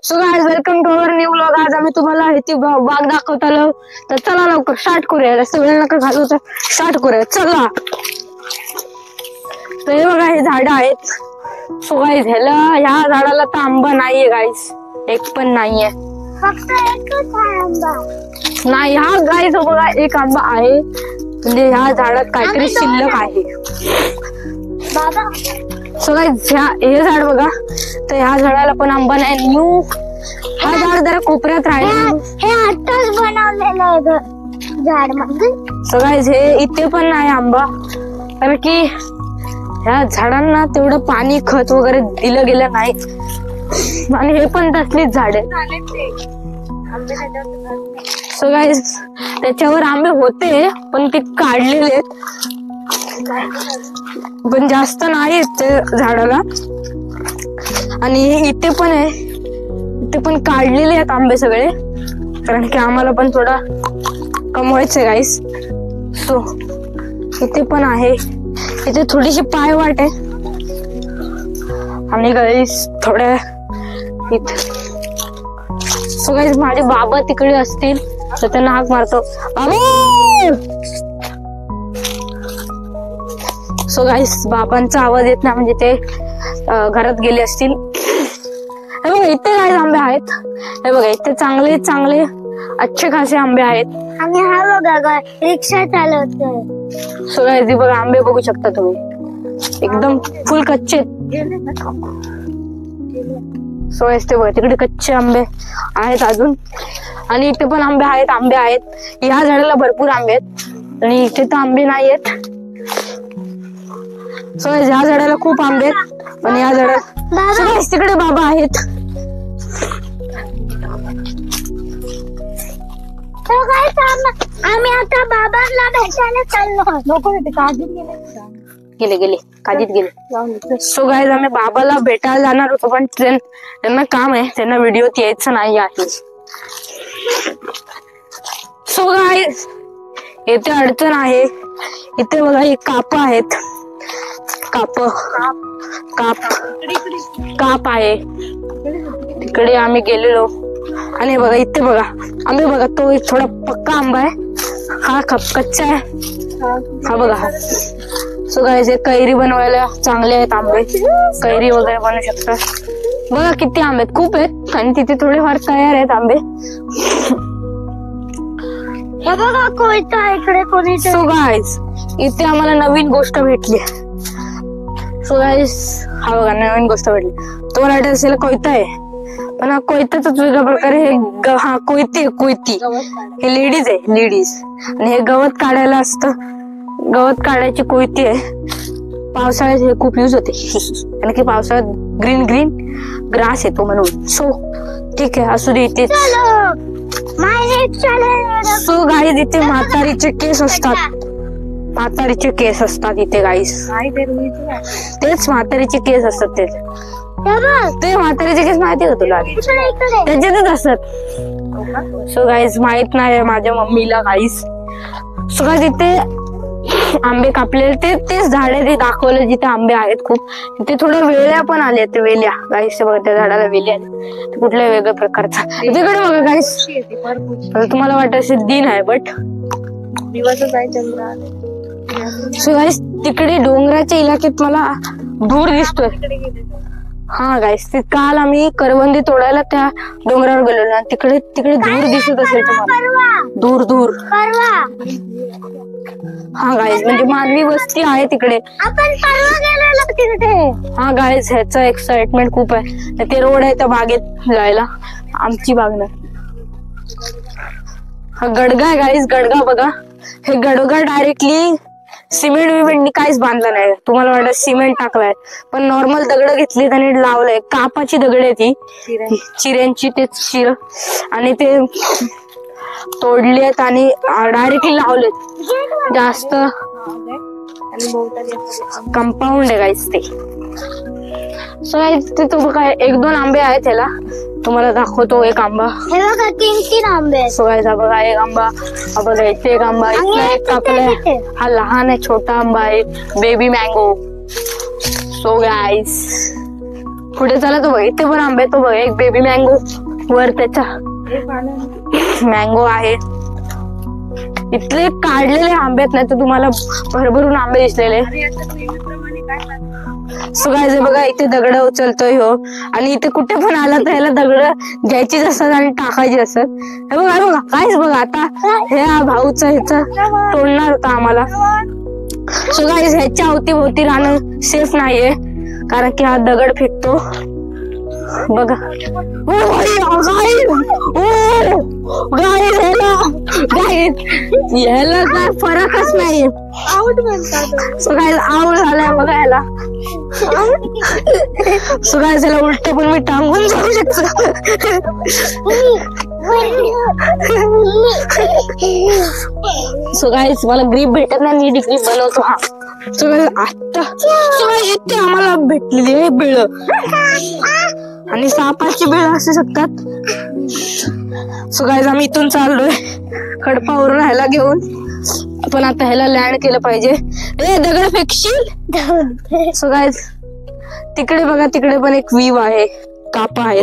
So guys welcome to our new vlog. आज आम्ही तुम्हाला ती बाग दाखवत आलो, तर चला लवकर स्टार्ट करूया। जास्त वेळ नका घालू, तर स्टार्ट करूया चला। तर हे बघा, हे झाड आहेत। सो गाइस ह्या झाडाला तर आंबा नाहीये गाइस, एक पण नाहीये, फक्त एकच आहे आंबा। नाही हा गाइस बघा, एक आंबा आहे, म्हणजे ह्या झाडात काहीतरी शिल्लक आहे बाबा। सो गाइस हे झाड बघा, तर ह्या झाडाला पण आंबा नाही। न्यू हा झाड जरा कोपऱ्यात राहिला, हे आताच बनवलेलं आहे झाड म्हणजे। सो गाइस हे इथे पण नाही आंबा, कारण की ह्या झाडांना तेवढं पाणी खत वगैरे दिलं गेलं नाही, आणि हे पण तसलीच झाड आहे। सो गाइस त्याच्यावर आंबे होते, पण ते काढलेले, पण जास्त नाही ते झाडाला। आणि इथे पण आहे, इथे पण काढलेले आहेत आंबे सगळे, कारण की आम्हाला पण थोडा कमवायचं गाइस। सो इथे पण आहे, इथे थोडीशी पाय वाट आहे, आणि गाइस थोड्या इथे। सो गाइस माझे बाबा तिकडे असतील, तर त्यांना हाक मारतो, बाबा। सो गाइस बाबांचा आवाज येत नाही, म्हणजे ते घरात गेले असतील। हे बघा इथे काय आंबे आहेत, हे बघा इथे चांगले चांगले अच्छे खासे आंबे आहेत। आणि हा बघा रिक्षा चालवतोय। सो गाइस हे बघा आंबे बघू शकता तुम्ही, एकदम फुल कच्चे। सो गाइस ते बघा तिकडे कच्चे आंबे आहेत अजून, आणि इथे पण आंबे आहेत, आंबे आहेत। ह्या झाडाला भरपूर आंबे आहेत, आणि इथे तर आंबे नाही आहेत। सो गाइस ह्या झाडाला खूप आंबे आहेत, आणि या झाडाला सो गाइस तिकडे बाबा आहेत। तो गाइस आम्ही आता बाबांना भेटायला चाललो। नको ते कागद गेले कागद गेले। सो गाइस आम्ही बाबाला भेटायला जाणार होतो, पण त्यांना काम आहे, त्यांना व्हिडिओत यायचं नाही आहे। सो गाइस इथे अडचण आहे, इथे बघा हे काप आहेत, काप आहे, तिकडे आम्ही गेलेलो। आणि बघा इथे बघा आंबे बघा, तो एक थोडा पक्का आंबा आहे, हा कच्चा आहे, हा बघा। सो गाइस हे कैरी बनवायला चांगले आहेत आंबे, कैरी वगैरे बनवू शकतात। बघा किती आंबे आहेत, खूप आहेत, आणि तिथे थोडेफार तयार आहेत आंबे। हे बघा कोयता इकडे कोणी। सो गाइस इथे आम्हाला नवीन गोष्ट भेटली। सो गाइस हा बघा नवीन गोष्ट भेटली, तुम्हाला वाटत असेल कोयता आहे, पण हा कोयताच वेगळ्या प्रकारे, हा कोयती हे लेडीज आहे, लेडीज। आणि हे गवत काढायला असतं, गवत काढायची कोयती आहे, पावसाळ्यात हे खूप यूज होते, कारण की पावसाळ्यात ग्रीन ग्रास येतो म्हणून। सो ठीक आहे, असू दे इथे। सो गाइस इथे म्हातारीचे केस असतात, इथे गाइस तेच म्हातारीचे केस असतात, ते म्हातारीचे केस माहिती का तुला? त्याच्यातच असतात। सो गाइस माहित नाही माझ्या मम्मीला गाइस। सो गाइस इथे आंबे कापलेले, तेच झाड आहे, ते दाखवलं जिथे आंबे आहेत खूप। तिथे थोड्या वेल्या पण आल्या, ते वेल्या गाइस बघा, त्या झाडाला वेल्या आल्या, कुठल्या वेगळ्या प्रकारचा। तिकडे बघा गाइस, तुम्हाला वाटत असेल दिन आहे, बट दिवसच आहे, चंद्र आले। सो गाइस तिकडे डोंगराच्या इलाक्यात मला धूर दिसतोय। हा गाइस ते काल आम्ही करवंदी तोडायला त्या डोंगरावर गेलेलो, आणि तिकडे धूर दिसत असेल तुम्हाला, धूर। हा गाइस म्हणजे मानवी वस्ती आहे तिकडे, आपण परवा गेलेलो तिकडे। हा गाइस ह्याचं एक्साइटमेंट खूप आहे, ते रोड आहे त्या बागेत जायला, आमची बाग नाही। हा गडगा आहे गाइस, गडगा बघा, हे गडगा डायरेक्टली सिमेंट काहीच बांधलं नाही, तुम्हाला वाटत सिमेंट टाकलाय, पण नॉर्मल दगड घेतली आणि लावलंय, कापाची दगड आहे ती, चिऱ्यांची, तेच चिर, आणि ते तोडली आहेत आणि डायरेक्टली लावलेत, जास्त कंपाऊंड आहे गाइस ते। सो ते बघा 1-2 आंबे आहेत त्याला, तुम्हाला दाखवतो एक आंबा। हे बघा 3 आंबे। सो गाइस हा बघा एक आंबा, हा बघा इथे एक आंबा, इथला एक कापलाय, हा लहान आहे, छोटा आंबा आहे, बेबी मँगो। सो गाइस पुढे चला तो बघ, इथे पण आंबे, तो बघ एक बेबी मँगो वर त्याच्या मँगो आहे. इथले काढलेले आंबे आहेत, नाही तर तुम्हाला भरभरून आंबे दिसलेले. सो गाईज बघा इथे दगड उचलतोय हो, आणि इथे कुठे पण आला तर ह्याला दगड घ्यायचीच असतात आणि टाकायची असतात. हे बघा काहीच बघा, आता ह्या भाऊचा ह्याचा तोडणार होता आम्हाला. सो गाईज ह्याच्या अवतीभोवती राहणं सेफ नाहीये, कारण की हा दगड फेकतो बघा. ह्याला काय फरकच नाही. सो गाईज आऊट झालाय बघा ह्याला. सो गाईज ह्याला उलट पण मी टांगून जाऊ शकतो. सो गाईज मला ग्रीप भेटत नाही, मी ग्रीप बनवतो. हा सो गाईज आता इथे आम्हाला भेटलेली आहे बिळ, आणि सापाची बिळ असू शकतात. सो गाईज आम्ही इथून चाललोय खडपावरून ह्याला घेऊन, पण आता ह्याला लँड केलं पाहिजे. ए दगड फेकशील. सो गाईज तिकडे बघा, तिकडे पण एक व्हीव आहे, कापा आहे.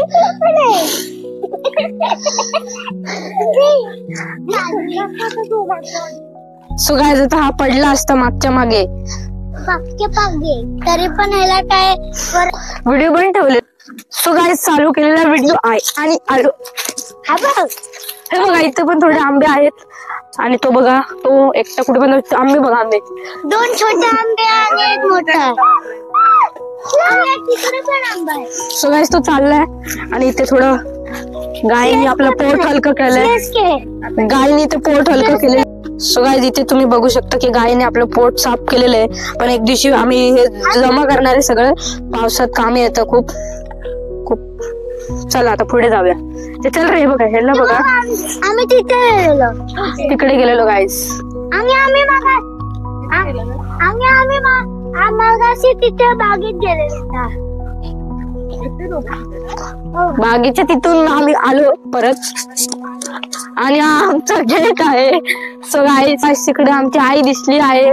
सो गाईज आता हा पडला असता मागच्या मागे, तरी पण ह्याला काय व्हिडिओ पण ठेवले. सो गाईज चालू केलेला व्हिडिओ आहे आणि आलो. हे बघा इथे पण थोडे आंबे आहेत, आणि तो बघा तो एकटा कुठे पण आंबे बघा, आंबे 2 छोटे आंबे आणि 1 मोठा. तिकडे पण आंबा आहे. सो गाईज तो चाललाय, आणि इथे थोडं गायीने आपलं पोट हलकं केलंय. गायीने इथे पोट हलकं केलंय. सो गाईज इथे तुम्ही बघू शकता की गायीने आपलं पोट साफ केलेलं आहे. पण एक दिवशी आम्ही हे जमा करणार आहे सगळं, पावसात कामी येतं खूप खूप. चला आता पुढे जाऊया. ते चल रे बघा, ह्याला बघा आम्ही तिकडे गेलेलो गाईज. आम्ही तिथे बागेत गेलेलो. बागेच्या तिथून आम्ही आलो परत, आणि हा आमचा गेट आहे. सो गाईज तिकडे आमची आई दिसली आहे.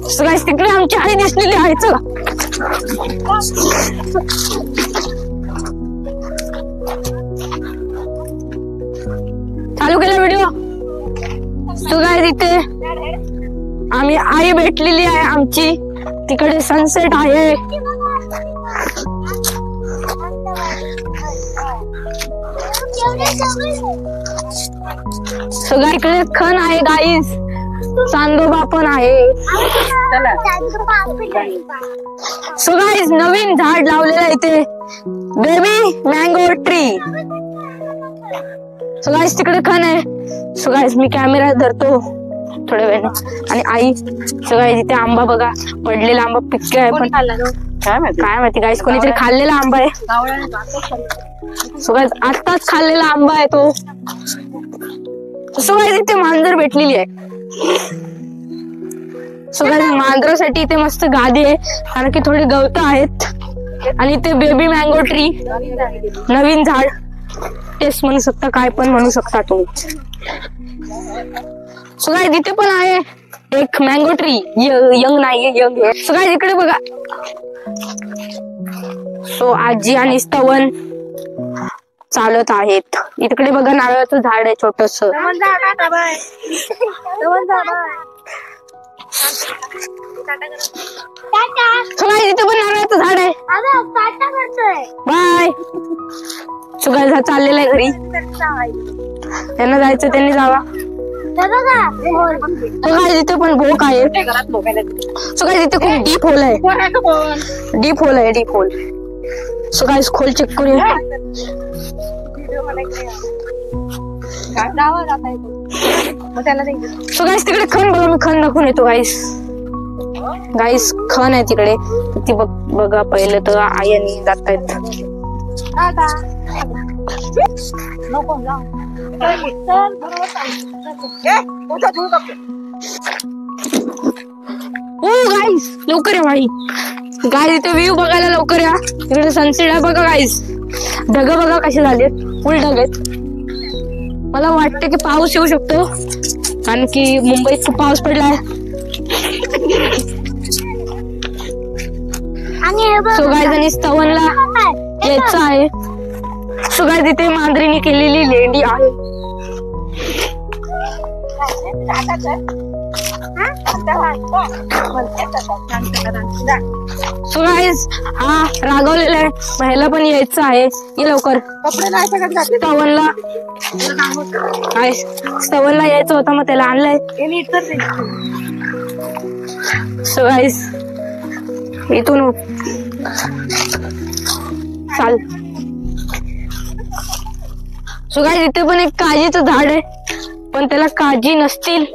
सो गाईज तिकडे आमची आई दिसलेली आहे. चला चालू केला व्हिडिओ. सो गाईज इथे आम्ही आई भेटलेली आहे आमची, तिकडे सनसेट आहे. सगळ्या इकडे खण आहे गाईज, चांदोबा पण आहे. सो गाईज नवीन झाड लावलेलं आहे इथे, baby mango tree. So guys तिकडे खण आहे. सो गाईज मी कॅमेरा धरतो थोड्या वेळाने, आणि आई. सो गाईज इथे आंबा बघा, पडलेला आंबा पिक्के आहे, पण काय माहिती गाईज कोणीतरी खाल्लेला आंबा आहे. सो गाईज आत्ताच खाल्लेला आंबा आहे तो. सो गाईज इथे मांजर भेटलेली आहे. सो गाईज मांजरासाठी इथे मस्त गादी आहे, कारण की थोडी गवत आहेत. आणि इथे बेबी मँगो ट्री, नवीन झाड, तेच म्हणू शकता, काय पण म्हणू शकता तुम्ही. सो गाईज इथे पण आहे एक मँगो ट्री, यंग नाही यंग आहे. सो गाईज इकडे बघा. सो आजी आणि स्तवन चालत आहेत. इकडे बघा नारळाचं झाड आहे छोटस. सो गाईज इथे पण नारळाचं झाड आहे. बाय. सो गाईज हा चाललेला आहे घरी, त्यांना जायचं त्यांनी जावा. सो गाईज इथे पण भोक आहे. सो गाईज इथे खूप डीप होल आहे, डीप होल आहे, डीप होल. सो गाईज खोल चेक करूया. सो गाईज तिकडे खण बघा, मी खण दाखवून येतो गाईज. गाईज खण आहे तिकडे, ती बघा पहिलं तर आई आणि जात आहेत. ओ गाईज लवकर या भाई. गाईज इथे व्ह्यू बघायला लवकर या. तिकडे सनसेट आहे बघा गाईज. ढग बघा कसे झाले, फुल ढग आहेत. मला वाटतं की पाऊस येऊ शकतो, कारण की मुंबईत खूप पाऊस पडलाय. आणि हे बघ. सो गाईज आणि स्तवनला यायचं आहे. सो गाईज इथे मांजरीने केलेली लेंडी आहे. सो गाईज हा रागवलेला आहे. ह्याला पण यायचं आहे. ये लवकर. स्तवनला स्तवनला यायचं होतं, मग त्याला आणलंय. सो गाईज इथून चाल. सो गाईज इथे पण एक काजीचं झाड आहे, पण त्याला काजी नसतील.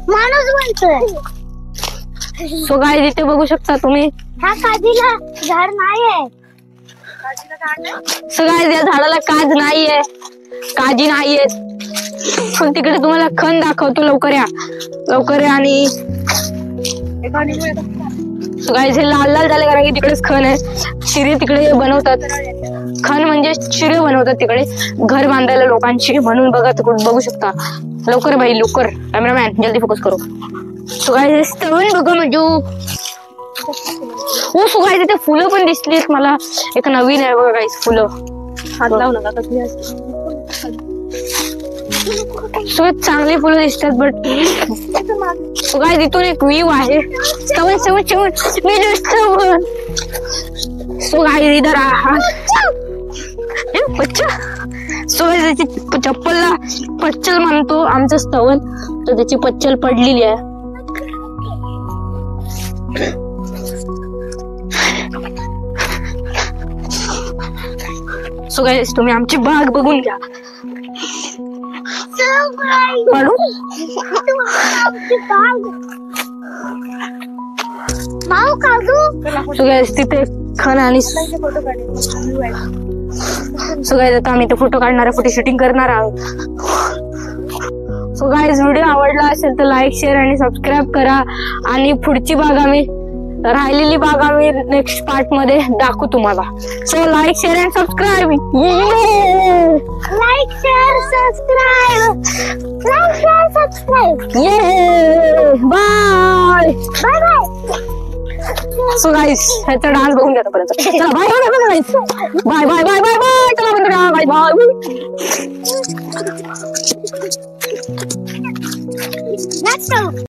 माणूस बनतोय. सो गाईज इथे बघू शकता तुम्ही, हा काजीला झाड नाहीये. सो गाईज या झाडाला काज नाहीये, काजी नाहीये. पण तिकडे तुम्हाला खण दाखवतो. लवकर या, लवकर या. आणि सो गाईज हे लाल लाल झाले कारण की तिकडेच खण आहे. शिरे तिकडे बनवतात. खण म्हणजे शिरे बनवतात तिकडे घर बांधायला लोकांची, म्हणून बघू शकता. लवकर भाई लवकर, कॅमेरामॅन जल्दी फोकस करो. सो गाईज स्तवन बघा म्हणजे हो. सो गाईज इथे फुलं पण दिसलीत मला. एक नवीन आहे बघा गाईज फुलं. हात लावू नका, कसली असते. सो चांगली फुलं दिसतात. बट सो गाईज इथून एक व्ह्यू आहे. स्तवन स्तवन स्तवन. सो गाईज इधर बच्चा. सो गाईज त्याची चप्पलला पच्चल म्हणतो आमचं स्तवन, तर त्याची पच्चल पडलेली आहे. सो गाईज तुम्ही आमची बाग बघून घ्या. सो गाईज तिथे खण आणि सो गाईज आता आम्ही ते फोटो काढणार, फोटो शूटिंग करणार आहोत. सो गाईज व्हिडिओ आवडला असेल तर लाईक शेअर आणि सबस्क्राईब करा. आणि पुढची बाग आम्ही राहिलेली बाग आम्ही नेक्स्ट पार्ट मध्ये दाखवू तुम्हाला. So like share and subscribe. Like share subscribe. Bye bye bye. So guys ह्याचा डान्स बघून घ्या तोपर्यंत. चला bye bye bye bye bye bye. चला बंद करा. Bye bye. Let's go.